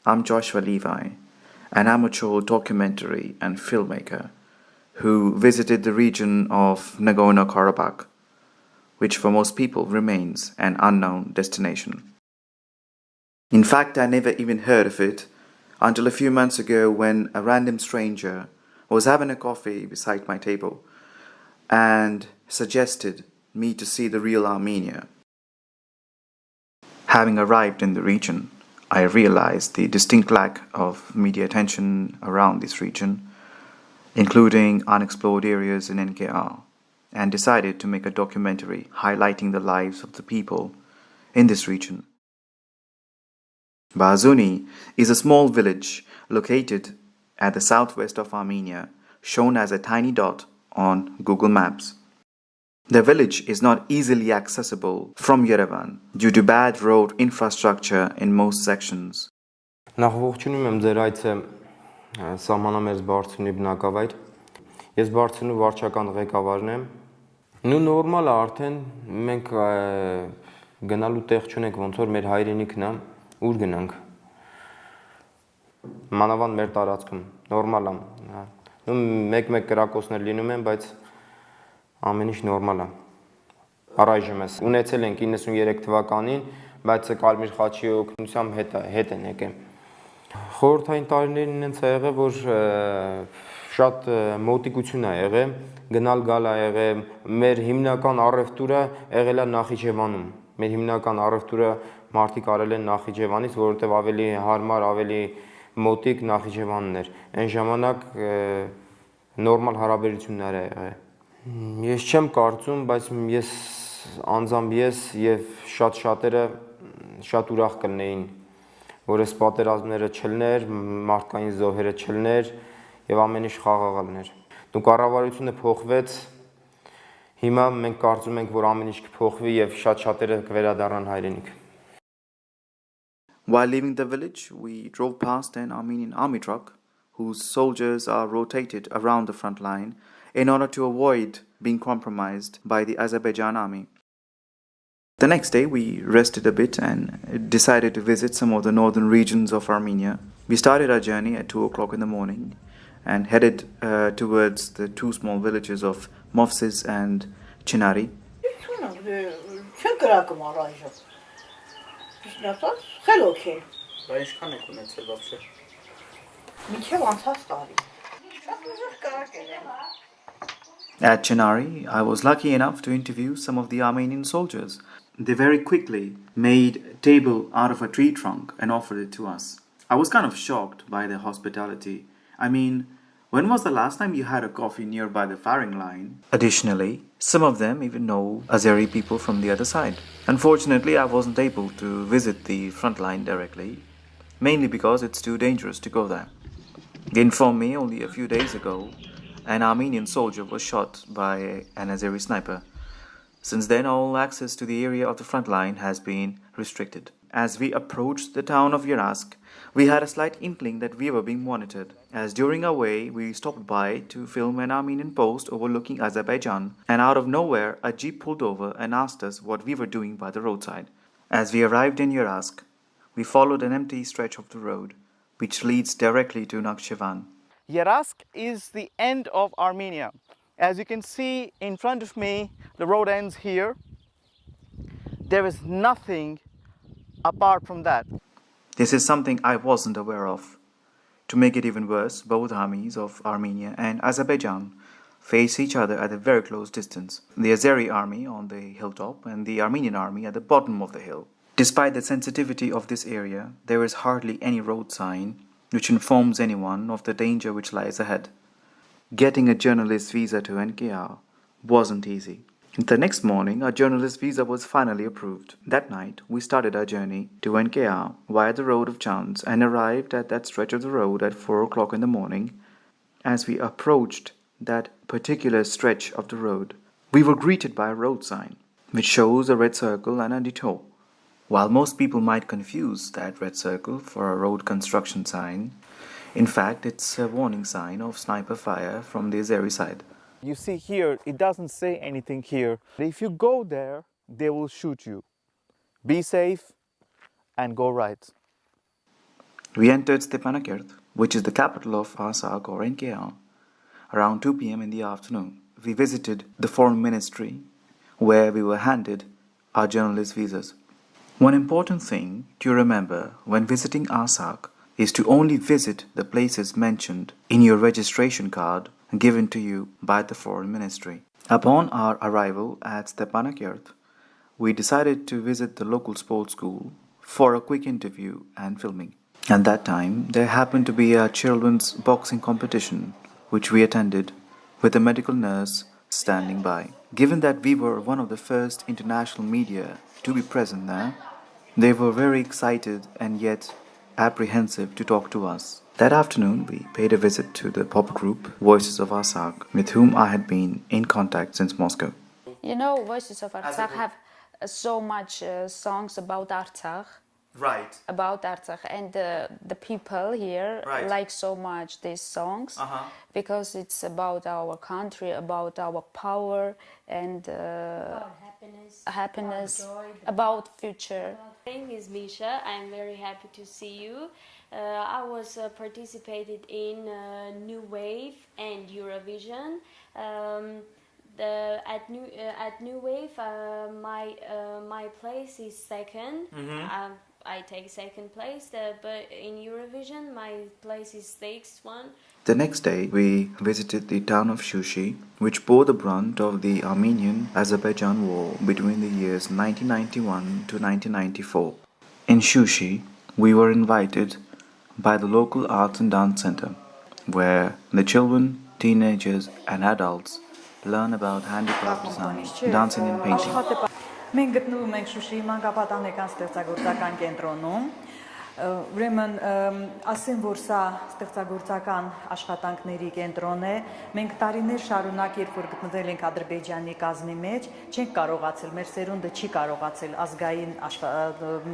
I'm Joshua Levi, an amateur documentary and filmmaker who visited the region of Nagorno Karabakh, which for most people remains an unknown destination. In fact, I never even heard of it until a few months ago when a random stranger was having a coffee beside my table and suggested me to see the real Armenia. Having arrived in the region, I realized the distinct lack of media attention around this region, including unexplored areas in NKR, and decided to make a documentary highlighting the lives of the people in this region. Bazuni is a small village located at the southwest of Armenia, shown as a tiny dot on Google Maps. The village is not easily accessible from Yerevan due to bad road infrastructure in most sections. Նախ ողջունում եմ ձեր այցը սահմանամերձ Բարսունի բնակավայր։ Ես Բարսունու վարչական ղեկավարն եմ։ Նու նորմալ է արդեն մենք գնալու տեղ չունենք ոնց որ մեր հայրենիքն է, ուր գնանք։ Մանավանդ մեր տարածքում նորմալ է։ Նու մեկ-մեկ կրակոցներ լինում են, բայց ամեն ինչ նորմալ է։ Առայժմ ես ունեցել ենք 93 թվականին, բայց Կարմիր խաչի օգնությամբ հետ են եկել։ Խորհրդային տարիներին ինձ ա եղել, որ շատ մոտիկություն ա եղել, գնալ գալ ա եղել, մեր հիմնական առևտուրը եղել է Նախիջևանում։ Մեր հիմնական առևտուրը մարդիկ արել են Նախիջևանից, որովհետև ավելի հարմար, ավելի մոտիկ Նախիջևանն էր։ Այն ժամանակ նորմալ հարաբերություններ ա եղել։ Ես չեմ կարծում, բայց ես անձամբ ես եւ շատերը շատ ուրախ կլինեին, որ այս պատերազմները չլներ, մարդկային զոհերը չլներ եւ ամեն ինչ խաղաղ լիներ։ Դու կառավարությունը փոխվեց, հիմա մենք կարծում ենք, որ ամեն ինչ կփոխվի եւ շատերը կվերադառնան հայրենիք։ While leaving the village, we drove past an Armenian army truck whose soldiers are rotated around the front line in order to avoid being compromised by the Azerbaijan army. The next day, we rested a bit and decided to visit some of the northern regions of Armenia. We started our journey at 2 o'clock in the morning and headed towards the two small villages of Movsis and Chinari. At Chinari, I was lucky enough to interview some of the Armenian soldiers. They very quickly made a table out of a tree trunk and offered it to us. I was kind of shocked by their hospitality. I mean, when was the last time you had a coffee nearby the firing line? Additionally, some of them even know Azeri people from the other side. Unfortunately, I wasn't able to visit the front line directly, mainly because it's too dangerous to go there. They informed me only a few days ago an Armenian soldier was shot by an Azeri sniper. Since then, all access to the area of the front line has been restricted. As we approached the town of Yerask, we had a slight inkling that we were being monitored, as during our way we stopped by to film an Armenian post overlooking Azerbaijan, and out of nowhere a jeep pulled over and asked us what we were doing by the roadside. As we arrived in Yerask, we followed an empty stretch of the road, which leads directly to Nakhchivan. Yerask is the end of Armenia. As you can see in front of me, the road ends here. There is nothing apart from that. This is something I wasn't aware of. To make it even worse, both armies of Armenia and Azerbaijan face each other at a very close distance. The Azeri army on the hilltop and the Armenian army at the bottom of the hill. Despite the sensitivity of this area, there is hardly any road sign which informs anyone of the danger which lies ahead. Getting a journalist visa to NKR wasn't easy. The next morning, our journalist visa was finally approved. That night, we started our journey to NKR via the road of chance and arrived at that stretch of the road at 4 o'clock in the morning. As we approached that particular stretch of the road, we were greeted by a road sign, which shows a red circle and a detour. While most people might confuse that red circle for a road construction sign, in fact, it's a warning sign of sniper fire from the Azeri side. You see here, it doesn't say anything here. If you go there, they will shoot you. Be safe and go right. We entered Stepanakert, which is the capital of Artsakh or NKR, around 2 p.m. in the afternoon. We visited the Foreign Ministry, where we were handed our journalist visas. One important thing to remember when visiting Artsakh is to only visit the places mentioned in your registration card given to you by the Foreign Ministry. Upon our arrival at Stepanakert, we decided to visit the local sports school for a quick interview and filming. At that time, there happened to be a children's boxing competition, which we attended with a medical nurse standing by. Given that we were one of the first international media to be present there, they were very excited and yet apprehensive to talk to us. That afternoon, we paid a visit to the pop group Voices of Artsakh, with whom I had been in contact since Moscow. You know, Voices of Artsakh have so much songs about Artsakh. Right. About Artsakh, and the people here Right. like so much these songs because it's about our country, about our power, and About happiness, about joy, about future. My name is Misha. I'm very happy to see you. I was participated in New Wave and Eurovision. At New Wave, my place is second. I take second place, but in Eurovision, my place is sixth one. The next day, we visited the town of Shushi, which bore the brunt of the Armenian-Azerbaijan war between the years 1991 to 1994. In Shushi, we were invited by the local arts and dance center, where the children, teenagers, and adults learn about handicraft design, dancing and painting. Մենք գտնվում ենք Շուշիի մանկապատանեկան ստեղծագործական կենտրոնում, ուրեմն ասեմ, որ սա ստեղծագործական աշխատանքների կենտրոն է, մենք տարիներ շարունակ, երբ որ գտնվել ենք Ադրբեջանի կազմի մեջ, չենք կարողացել, մեր սերունդը չի կարողացել ազգային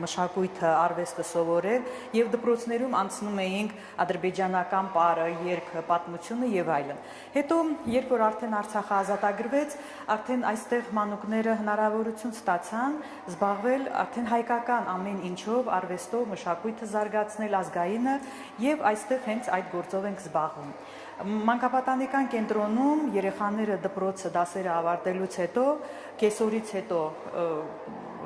մշակույթը, արվեստը սովորել եւ դպրոցներում անցնում էինք ադրբեջանական պարը, երգը, պատմությունը եւ այլն։ Հետո, երբ որ արդեն Արցախը ազատագրվեց, արդեն այստեղ մանուկները հնարավորություն ստացան զբաղվել արդեն հայկական ամեն ինչով, արվեստով, մշակույթը զարգացնել, ազգայինը եւ այստեղ հենց այդ գործով ենք զբաղվում։ Մանկապատանեկան կենտրոնում երեխաները դպրոցը դասերը ավարտելուց հետո, կեսօրից հետո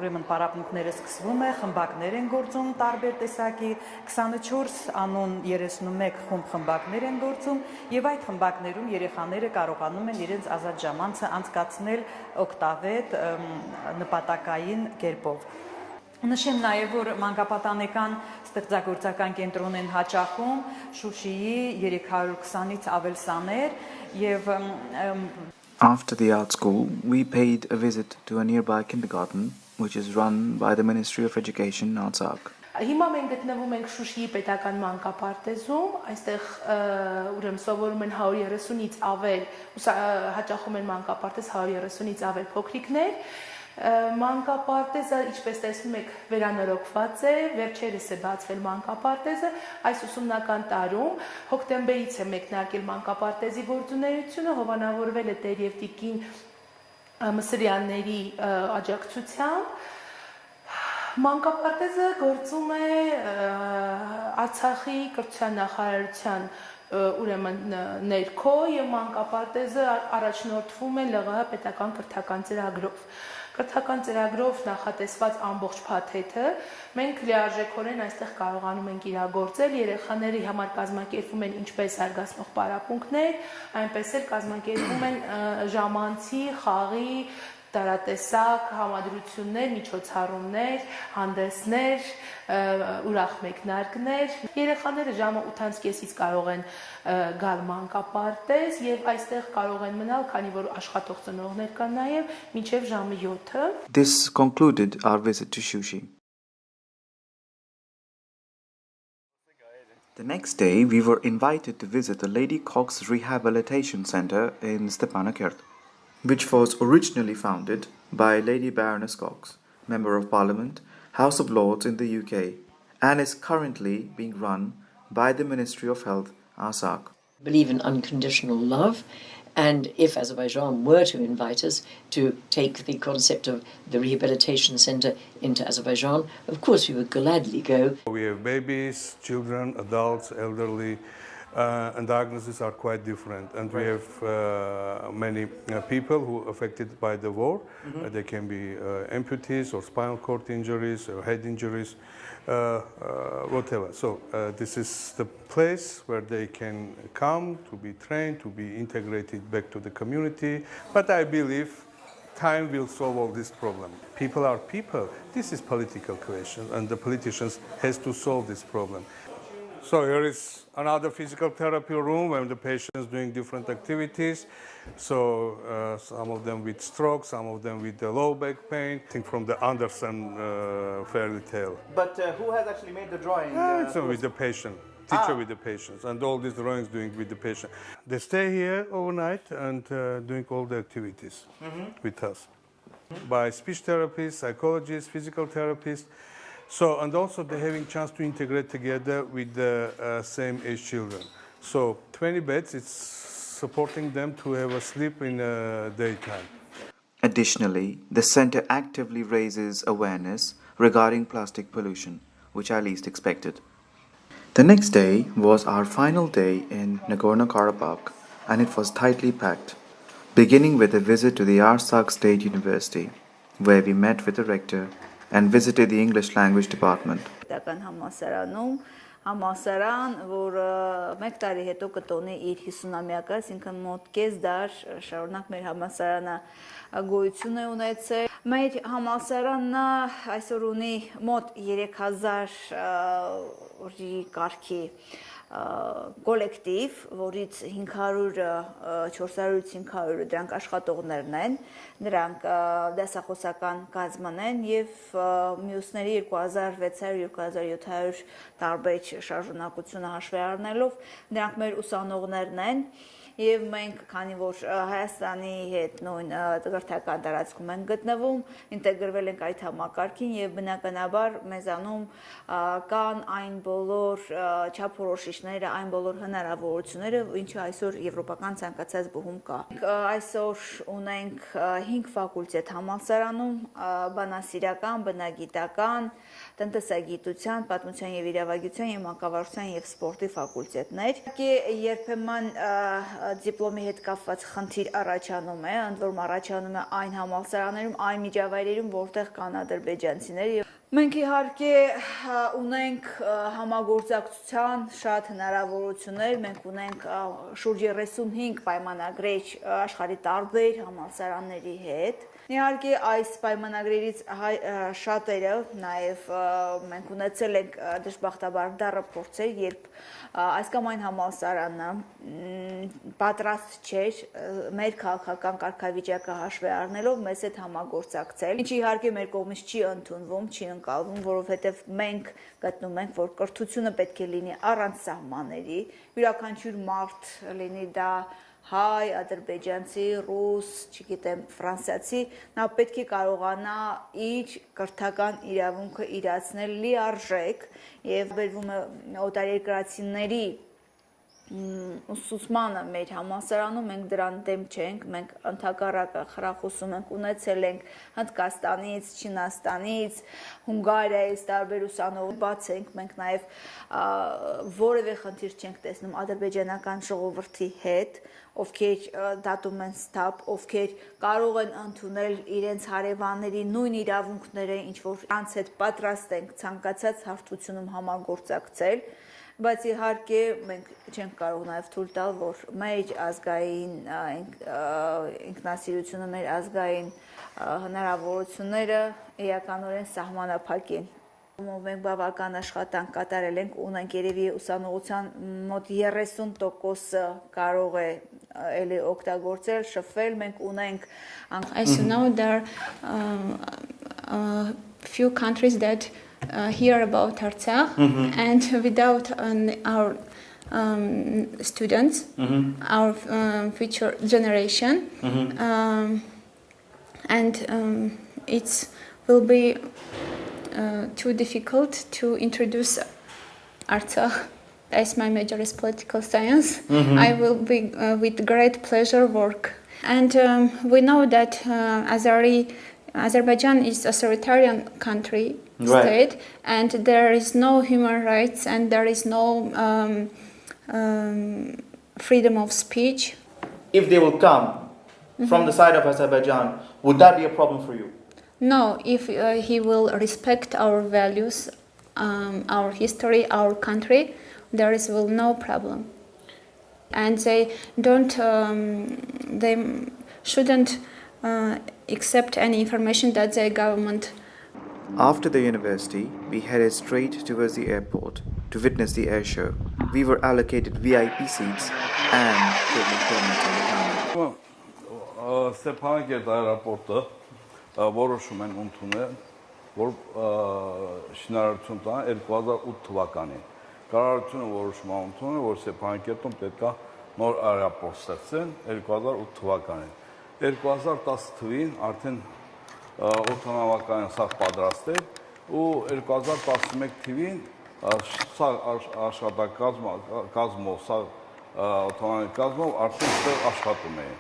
ուրեմն պարապմունքները սկսվում է, խմբակներ են գործում տարբեր տեսակի, 24 անուն 31 խմբակներ են գործում եւ այդ խմբակներում երեխաները կարողանում են իրենց ազատ ժամանցը անցկացնել օգտավետ նպատակային կերպով։ Նշեմ նաև, որ մանկապատանեկան ստեղծագործական կենտրոն են հաճախում Շուշիի 320-ից ավել սաներ եւ After the art school, we paid a visit to a nearby kindergarten, which is run by the Ministry of Education, Artsakh. Հիմա մենք գտնվում ենք Շուշիի պետական մանկապարտեզում, այստեղ ուրեմն սովորում են 130-ից ավել, հաճախում են մանկապարտեզ 130-ից ավել փոքրիկներ։ Մանկապարտեզը, ինչպես տեսնում եք, վերանորոգված է, վերջերս է բացվել մանկապարտեզը, այս ուսումնական տարում հոկտեմբերից է մեկնարկել մանկապարտեզի գործունեությունը, հովանավորվել է Տեր եւ Տիկին Մսրյանների աջակցությամբ։ Մանկապարտեզը գործում է Արցախի կրթության նախարարության ուրեմն ներքո եւ մանկապարտեզը առաջնորդվում է ԼՂՀ պետական կրթական ծրագրով։ Կրթական ծրագրով նախատեսված ամբողջ փաթեթը մենք լիարժեքորեն այստեղ կարողանում ենք իրագործել, երեխաների համար կազմակերպվում են ինչպես զարգացնող պարապմունքներ, այնպես էլ կազմակերպվում են ժամանցի, խաղի, տարատեսակ համադրություններ, միջոցառումներ, հանդեսներ, ուրախ մեկնարկներ։ Երեխաները ժամը 8:30-ից կարող են գալ մանկապարտեզ եւ այստեղ կարող են մնալ, քանի որ աշխատող ծնողներ կան նաեւ, մինչեւ ժամը 7-ը։ This concluded our visit to Shushi. The next day, we were invited to visit the Lady Cox Rehabilitation Center in Stepanakert, which was originally founded by Lady Baroness Cox, Member of Parliament, House of Lords in the UK, and is currently being run by the Ministry of Health, Artsakh. Believe in unconditional love, And if Azerbaijan were to invite us to take the concept of the rehabilitation center into Azerbaijan, of course we would gladly go. We have babies, children, adults, elderly, and diagnoses are quite different. And we have many people who are affected by the war. They can be amputees or spinal cord injuries or head injuries, whatever. So this is the place where they can come to be trained, to be integrated back to the community. But I believe time will solve all this problem. People are people. This is political question, and the politicians has to solve this problem. So here is another physical therapy room where the patients doing different activities. So some of them with stroke, some of them with the low back pain. I think from the Anderson fairy tale. But who has actually made the drawing? It's with the patient, teacher with the patients, and all these drawings doing with the patient. They stay here overnight and doing all the activities with us. By speech therapists, psychologists, physical therapists. So, and also they're having chance to integrate together with the same age children. So 20 beds, it's supporting them to have a sleep in daytime. Additionally, the center actively raises awareness regarding plastic pollution, which I least expected. The next day was our final day in Nagorno-Karabakh, and it was tightly packed, beginning with a visit to the Artsakh State University, where we met with the rector and visited the English language department. Համալսարան, որը մեկ տարի հետո կտոնի իր 50-ամյակը, այսինքն մոտ կես դար շարունակ մեր համալսարանը գոյություն է ունեցել։ Մեր համալսարանն այսօր ունի մոտ 3000 օրի կարգի կոլեկտիվ, որից 500-ը 400-ից 500-ը դրանք աշխատողներն են, նրանք դասախոսական կազմն են եւ մյուսների 2600-2700 տարբեր շարժունակությունը հաշվի առնելով նրանք մեր ուսանողներն են եւ մենք քանի որ Հայաստանի հետ նույն տղրթական տարածքում են գտնվում, ինտեգրվել ենք այդ համակարգին եւ բնականաբար մեզանում կան այն բոլոր չափորոշիչները, այն բոլոր հնարավորությունները, ինչը այսօր եվրոպական ցանկացած բուհում կա։ Այսօր ունենք 5 ֆակուլտետ համալսարանում՝ բանասիրական, բնագիտական, տնտեսագիտության, պատմության եւ իրավագիտության եւ մանկավարժության եւ սպորտի ֆակուլտետներ։ Երբեմն դիպլոմի հետ կապված խնդիր առաջանում է, ընդ որում առաջանում է այն համալսարաններում, այն միջավայրերում, որտեղ կան ադրբեջանցիներ եւ մենք իհարկե ունենք համագործակցության շատ հնարավորություններ, մենք ունենք շուրջ 35 պայմանագրեր աշխարհի տարբեր համալսարանների հետ։ Իհարկե այս պայմանագրերից շատերը նաև մենք ունեցել ենք դժբախտաբար դառը փորձեր, երբ այս կամ այն համալսարանը պատրաստ չէր մեր քաղաքական կարգավիճակը հաշվի առնելով մեզ հետ համագործակցել, ինչը իհարկե մեր կողմից չի ընդունվում, չի ընկալվում, որովհետև մենք գտնում ենք, որ կրթությունը պետք է լինի առանց սահմանների, յուրաքանչյուր մարդ լինի դա հայ, ադրբեջանցի, ռուս, չգիտեմ, ֆրանսիացի, նա պետք է կարողանա իր կրթական իրավունքը իրացնել լիարժեք եւ վերվում է օտարերկրացիների ուսուցմանը մեր համալսարանում, մենք դրան դեմ չենք, մենք ընդհակառակը խրախուսում ենք, ունեցել ենք Հնդկաստանից, Չինաստանից, Հունգարիայից տարբեր ուսանող բացենք, մենք նաև որևէ խնդիր չենք տեսնում ադրբեջանական ժողովրդի հետ, ովքեր դատում են ստապ, ովքեր կարող են ընդունել իրենց հարևանների նույն իրավունքները, ինչ որ նրանց հետ պատրաստ ենք ցանկացած հարթությունում համագործակցել, բայց իհարկե մենք չենք կարող նաև թույլ տալ, որ մեր ազգային ինքնասիրությունը, մեր ազգային հնարավորությունները էականորեն սահմանափակեն։ Մենք բավական աշխատանք կատարել ենք, ունենք երևի ուսանողության մոտ 30% կարող է էլի օգտագործել, շփվել, մենք ունենք As you know, there are few countries that hear about Artsakh, and without our students, our future generation, and it will be too difficult to introduce Artsakh as my major is political science, I will be with great pleasure work. And we know that Azerbaijan is a authoritarian country, state, and there is no human rights and there is no freedom of speech. If they will come from the side of Azerbaijan, would that be a problem for you? No, if he will respect our values, our history, our country, there is will no problem. And they shouldn't accept any information that the government. After the university, we headed straight towards the airport to witness the air show. We were allocated VIP seats and taken permits on the ground. Ստեփանակերտ аэропորտը որոշում են ընդունել, որ շինարարություն տան 2008 թվականին։ Կառավարությունը որոշում է ընդունել, որ Ստեփանակերտում պետք է նոր аэропորտ ստեղծեն 2008 թվականին։ 2010 թվականին արդեն օդանավակայան սա պատրաստել ու 2011 թվականին սա աշխատակազմով, սա օդանավակայան կազմով արդեն աշխատում էին։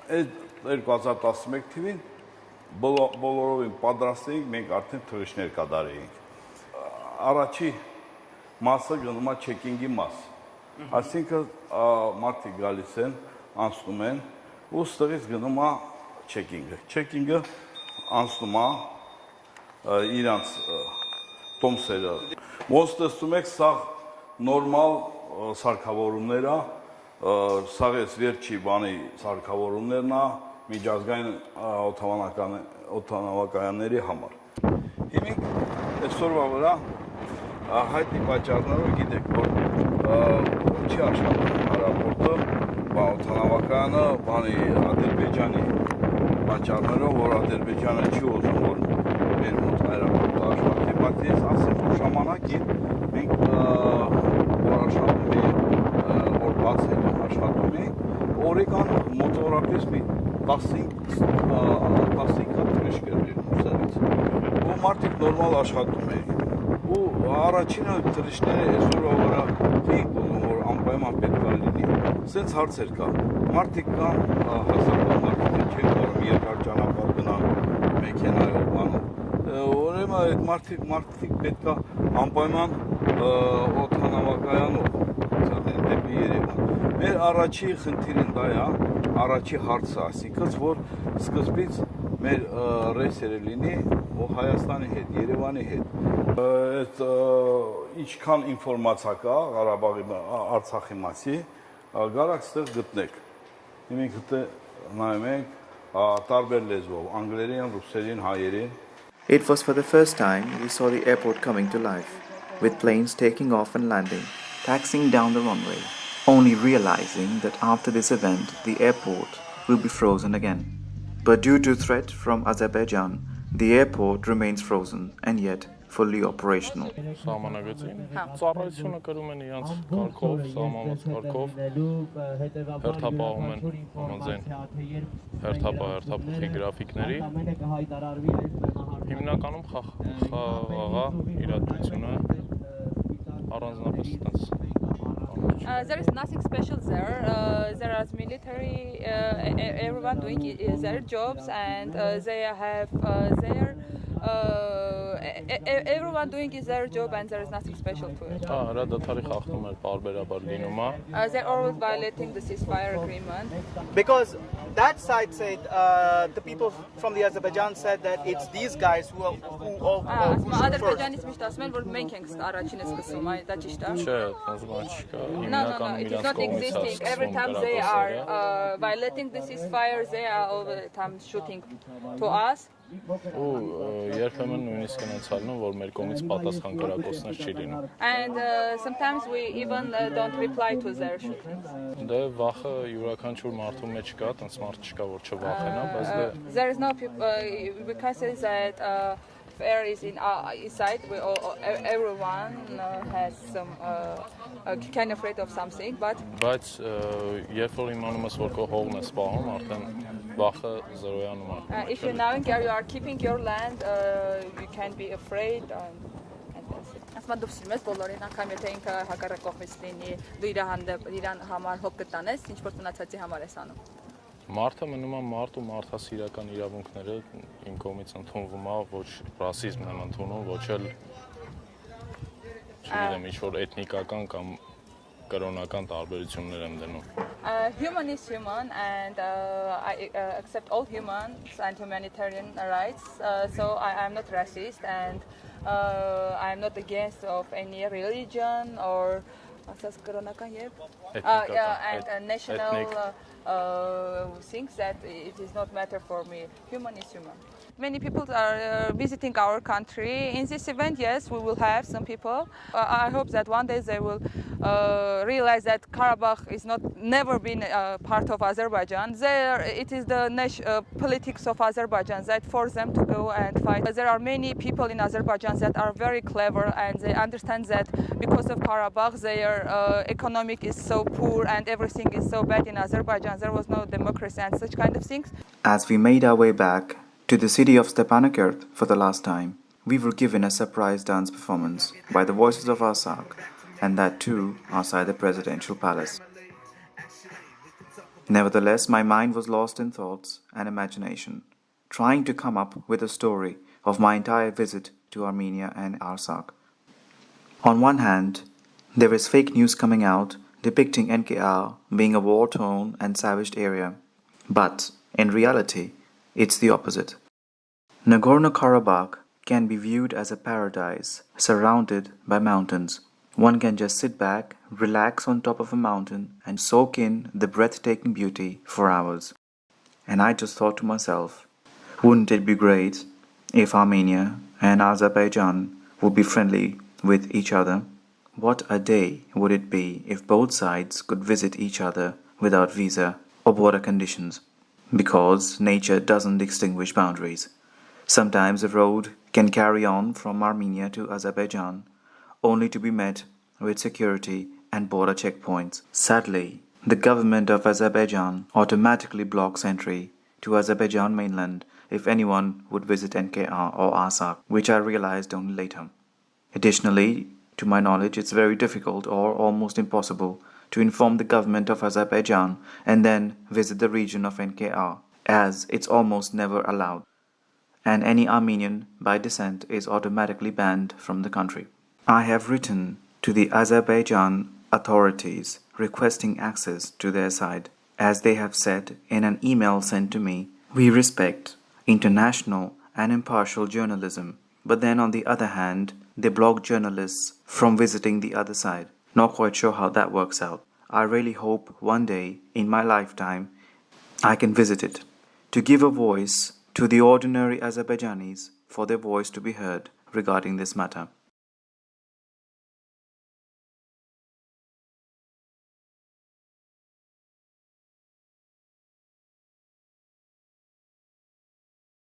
Այդ 2011 թվականին բոլորովին պատրաստ էինք, մենք արդեն թռիչքներ կատարեինք։ Առաջի մասը գնում է չեկինգի մաս։ Այսինքն մարդիկ գալիս են, անցնում են ու ստեղից գնում է չեկինգը։ Չեկինգը անցնում է իրանց տոմսերը։ Ոնց տեսնում եք, սա նորմալ սարքավորումներ է, սա էս վերջի բանի սարքավորումներն է միջազգային օդանավակայանների համար։ Հիմա այսօրվա վրա հայտնի պատճառներով գիտեք, որ չի աշխատում аэропորտը, օդանավակայանը, բանի Ադրբեջանի պատճառներով, որ Ադրբեջանը չի ուզում, որ մեր մոտ аэропորտը աշխատի, բայց ես ասեմ, որ ժամանակին մենք որ աշխատում էինք, որ բաց էր աշխատում էինք, օրական մոտավորապես մի 15 թռիչքեր էր ուսերից, ու մարդիկ նորմալ աշխատում էին, ու առաջինը թռիչքները այսօրվա վրա թիք ուզում, որ անպայման պետք է լինի, սենց հարցեր կա, մարդիկ կան, հասարակ մարդիկ չեն կարում երկար ճանապարհ գնան մեքենայով բանով, ուրեմն այդ մարդիկ պետք է անպայման օդանավակայանով դեպի Երևան։ Մեր առաջի խնդիրն դա է, առաջի հարցը, այսինքն որ սկզբից մեր ռեյսերը լինի Հայաստանի հետ, Երևանի հետ։ Այդ ինչքան ինֆորմացիա կա Ղարաբաղի, Արցախի մասի, գարակ ստեղ գտնեք։ Մենք հետո նայում ենք տարբեր լեզվով, անգլերեն, ռուսերեն, հայերեն։ It was for the first time we saw the airport coming to life, with planes taking off and landing, taxiing down the runway, only realizing that after this event the airport will be frozen again. But due to threat from Azerbaijan, the airport remains frozen and yet fully operational. Սահմանագծին ծառայությունը կրում են իրենց կարգով, սահմանված կարգով, հերթապահում են մոնձեն հերթափոխի գրաֆիկների, հիմնականում խաղաղա իրադրությունը առանձնապես տենց։ There is nothing special there. There is military, everyone doing their jobs, and they have their everyone doing their job, and there is nothing special to it. They're always violating the ceasefire agreement. Because that side said, the people from the Azerbaijan said that it's these guys who shoot first. No, it is not existing. Every time they are violating the ceasefire, they are all the time shooting to us. And sometimes we even don't reply to their shootings. There is no we can say that fear is inside. Everyone has some kind of afraid of something, but if you know you are keeping your land, you can be afraid. And that's it. ասում դու սիրում ես բոլորին, անգամ եթե ինքը հակառակ կողմից լինի, դու իրան համար հոգ կտանես, ինչ որ մնացածի համար ես անում։ Մարդը մնում է մարդ ու մարդասիրական իրավունքները իմ կողմից ընդունվում է, ոչ ռասիզմն եմ ընդունում, ոչ էլ չգիտեմ, ինչ որ էթնիկական կամ կրոնական տարբերություններ եմ դնում։ Human is human, and I accept all humans and humanitarian rights. So I am not racist, and I am not against of any religion or and national things that it is not matter for me. Human is human. Many people are visiting our country. In this event, yes, we will have some people. I hope that one day they will realize that Karabakh is never been part of Azerbaijan. It is the politics of Azerbaijan that force them to go and fight. There are many people in Azerbaijan that are very clever, and they understand that because of Karabakh, their economic is so poor and everything is so bad in Azerbaijan. There was no democracy and such kind of things. As we made our way back to the city of Stepanakert for the last time, we were given a surprise dance performance by the Voices of Artsakh, and that too outside the presidential palace. Nevertheless, my mind was lost in thoughts and imagination, trying to come up with a story of my entire visit to Armenia and Artsakh. On one hand, there is fake news coming out depicting NKR being a war-torn and savaged area, but in reality, it's the opposite. Nagorno-Karabakh can be viewed as a paradise surrounded by mountains. One can just sit back, relax on top of a mountain, and soak in the breathtaking beauty for hours. And I just thought to myself, wouldn't it be great if Armenia and Azerbaijan would be friendly with each other? What a day would it be if both sides could visit each other without visa or border conditions? Because nature doesn't distinguish boundaries. Sometimes a road can carry on from Armenia to Azerbaijan, only to be met with security and border checkpoints. Sadly, the government of Azerbaijan automatically blocks entry to Azerbaijan mainland if anyone would visit NKR or Artsakh, which I realized only later. Additionally, to my knowledge, it's very difficult or almost impossible to inform the government of Azerbaijan and then visit the region of NKR, as it's almost never allowed, and any Armenian by descent is automatically banned from the country. I have written to the Azerbaijan authorities requesting access to their site. As they have said in an email sent to me, we respect international and impartial journalism, but then on the other hand, they block journalists from visiting the other side. Not quite sure how that works out. I really hope one day in my lifetime I can visit it, to give a voice to the ordinary Azerbaijanis for their voice to be heard regarding this matter.